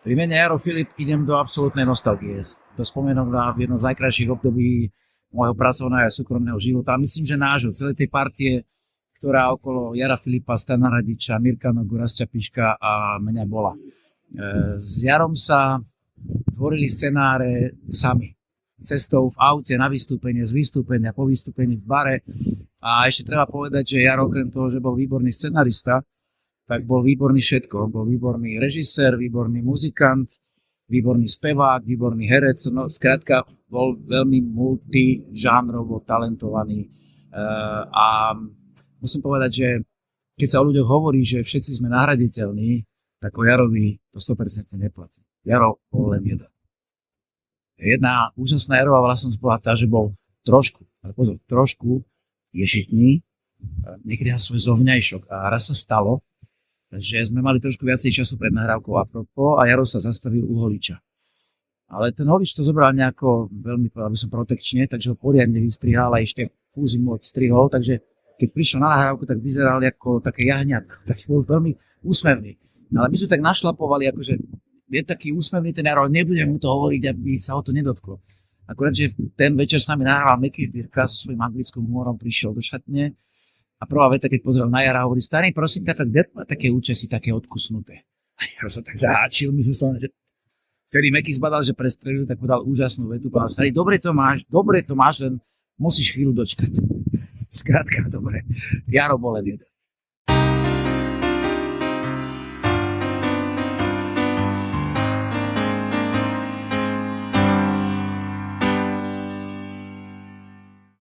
Pri mene Jaro Filip idem do absolútnej nostalgie. Do spomienok na jedno z najkrajších období môjho pracovného a súkromného života. A myslím, že nášho, celej tej partie, ktorá okolo Jara Filipa, Stana Radiča, Mirka Nogu, Rastia Piška a mňa bola. S Jarom sa tvorili scenáre sami. Cestou v aute na vystúpenie, z vystúpenia, po vystúpení v bare. A ešte treba povedať, že Jaro okrem toho, že bol výborný scenarista, tak bol výborný všetko. Bol výborný režisér, výborný muzikant, výborný spevák, výborný herec. No, skrátka, bol veľmi multižánrovo talentovaný. A musím povedať, že keď sa o ľuďoch hovorí, že všetci sme nahraditeľní, tak o Jarovi to 100% neplatí. Jaro bol len jeden. Jedna úžasná Jarová vlastnosť bola tá, že bol trošku ješitný, niekedy na svoj zovňajšok. A raz sa stalo, že sme mali trošku viacej času pred nahrávkou apropos a Jaro sa zastavil u holiča. Ale ten holič to zobral nejako veľmi, aby som protekčne, takže ho poriadne vystrihal a ešte fúzi mu odstrihol, takže keď prišiel na nahrávku, tak vyzeral ako také jahňatko, tak bol veľmi úsmevný. Ale my sme tak našlapovali, akože je taký úsmevný ten Jaro, nebudem mu to hovoriť, aby sa ho to nedotklo. Akurát, že ten večer sa mi nahral Meky Dyrka so svojím anglickým humorom, prišiel do šatne. A prvá veta, keď pozrel na Jara, hovorí, starý, prosím ťa, tak kde má také účesy, také odkusnuté? A Jaro sa tak zaháčil, myslím, že vtedy Meky zbadal, že prestrelil, tak podal úžasnú vetu. Povedal, starý, dobre to máš, len musíš chvíľu dočkať. Skrátka, dobre. Jaro bol len jeden.